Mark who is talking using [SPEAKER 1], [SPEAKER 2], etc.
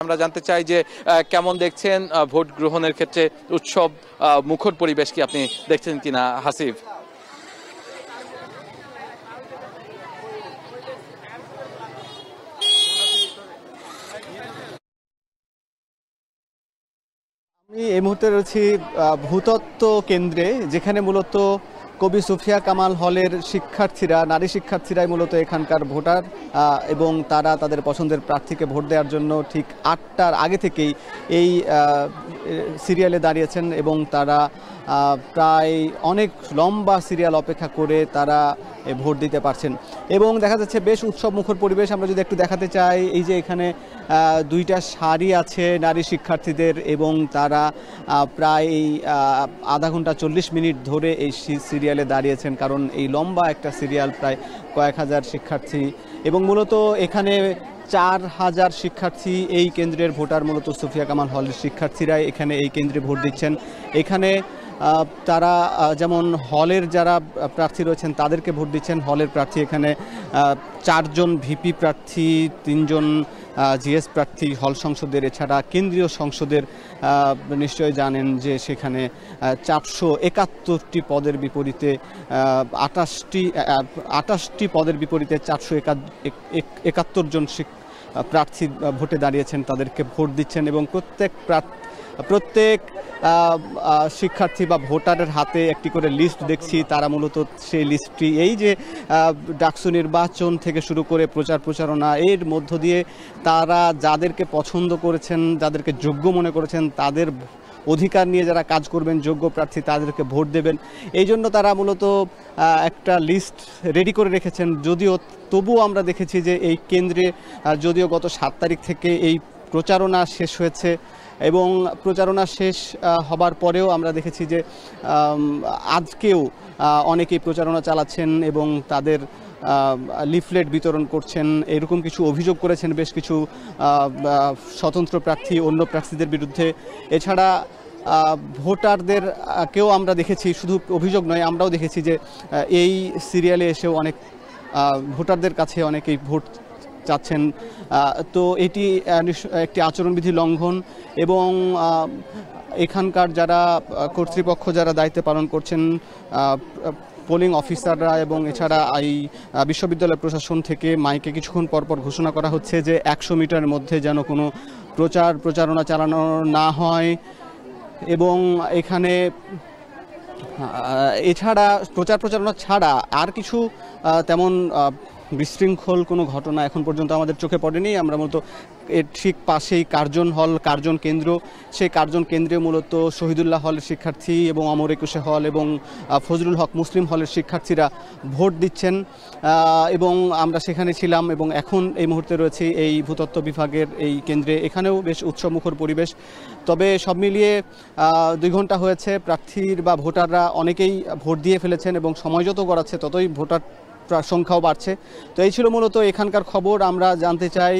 [SPEAKER 1] আমরা জানতে চাই যে কেমন দেখছেন ভোট গ্রহণের ক্ষেত্রে উৎসব মুখর পরিবেশ কি আপনি দেখছেন কিনা হাসিফ?
[SPEAKER 2] আমি এই মুহূর্তে রয়েছি ভূতত্ত্ব কেন্দ্রে, যেখানে মূলত কবি সুফিয়া কামাল হলের শিক্ষার্থীরা, নারী শিক্ষার্থীরাই মূলত এখানকার ভোটার এবং তারা তাদের পছন্দের প্রার্থীকে ভোট দেওয়ার জন্য ঠিক ৮টার আগে থেকেই এই সিরিয়ালে দাঁড়িয়েছেন এবং তারা প্রায় অনেক লম্বা সিরিয়াল অপেক্ষা করে তারা ভোট দিতে পারছেন এবং দেখা যাচ্ছে বেশ উৎসবমুখর পরিবেশ। আমরা যদি একটু দেখাতে চাই, এই যে এখানে দুইটা সারি আছে নারী শিক্ষার্থীদের এবং তারা প্রায় আধা ঘন্টা ৪০ মিনিট ধরে এই সিরিয়ালে দাঁড়িয়েছেন, কারণ এই লম্বা একটা সিরিয়াল প্রায় কয়েক হাজার শিক্ষার্থী এবং মূলত এখানে ৪,০০০ শিক্ষার্থী এই কেন্দ্রের ভোটার, মূলত সুফিয়া কামাল হলের শিক্ষার্থীরাই এখানে এই কেন্দ্রে ভোট দিচ্ছেন। এখানে তারা যেমন হলের যারা প্রার্থী রয়েছেন তাদেরকে ভোট দিচ্ছেন। হলের প্রার্থী এখানে ৪ জন ভিপি প্রার্থী, ৩ জন জিএস প্রার্থী হল সংসদের। এছাড়া কেন্দ্রীয় সংসদের নিশ্চয়ই জানেন যে সেখানে ৪৭১টি পদের বিপরীতে ২৮টি পদের বিপরীতে ৪৭১ জন প্রার্থী ভোটে দাঁড়িয়েছেন, তাদেরকে ভোট দিচ্ছেন এবং প্রত্যেক শিক্ষার্থী বা ভোটারের হাতে একটি করে লিস্ট দেখছি। তারা মূলত সেই লিস্টটি, এই যে ডাকসু নির্বাচন থেকে শুরু করে প্রচারণা, এর মধ্য দিয়ে তারা যাদেরকে পছন্দ করেছেন, যাদেরকে যোগ্য মনে করেছেন, তাদের অধিকার নিয়ে যারা কাজ করবেন, যোগ্য প্রার্থী তাদেরকে ভোট দেবেন, এই জন্য তারা মূলত একটা লিস্ট রেডি করে রেখেছেন। যদিও তবুও আমরা দেখেছি যে এই কেন্দ্রে যদিও গত ৭ তারিখ থেকে এই প্রচারণা শেষ হয়েছে এবং প্রচারণা শেষ হবার পরেও আমরা দেখেছি যে আজকেও অনেকেই প্রচারণা চালাচ্ছেন এবং তাদের লিফলেট বিতরণ করছেন, এরকম কিছু অভিযোগ করেছেন বেশ কিছু স্বতন্ত্র প্রার্থী অন্য প্রার্থীদের বিরুদ্ধে। এছাড়া ভোটারদেরকেও আমরা দেখেছি, শুধু অভিযোগ নয়, আমরাও দেখেছি যে এই সিরিয়ালে এসেও অনেক ভোটারদের কাছে অনেকেই ভোট চাচ্ছেন। তো এটি একটি আচরণবিধি লঙ্ঘন এবং এখানকার যারা কর্তৃপক্ষ, যারা দায়িত্ব পালন করছেন, পোলিং অফিসাররা এবং এছাড়া এই বিশ্ববিদ্যালয় প্রশাসন থেকে মাইকে কিছুক্ষণ পরপর ঘোষণা করা হচ্ছে যে ১০০ মিটারের মধ্যে যেন কোনো প্রচারণা চালানো না হয় এবং এখানে এছাড়া প্রচারণা ছাড়া আর কিছু তেমন বিশৃঙ্খল কোনো ঘটনা এখন পর্যন্ত আমাদের চোখে পড়েনি। আমরা মূলত এর ঠিক পাশেই কার্জন কেন্দ্র, সেই কার্জন কেন্দ্রে মূলত শহীদুল্লাহ হলের শিক্ষার্থী এবং অমর একুশে হল এবং ফজলুল হক মুসলিম হলের শিক্ষার্থীরা ভোট দিচ্ছেন এবং আমরা সেখানে ছিলাম এবং এখন এই মুহূর্তে রয়েছে এই ভূতত্ত্ব বিভাগের এই কেন্দ্রে। এখানেও বেশ উৎসবমুখর পরিবেশ। তবে সব মিলিয়ে ২ ঘন্টা হয়েছে, প্রার্থীর বা ভোটাররা অনেকেই ভোট দিয়ে ফেলেছেন এবং সময় যত গড়াচ্ছে ততই ভোটার সংখ্যাও বাড়ছে। তো এই ছিল মূলত এখানকার খবর। আমরা জানতে চাই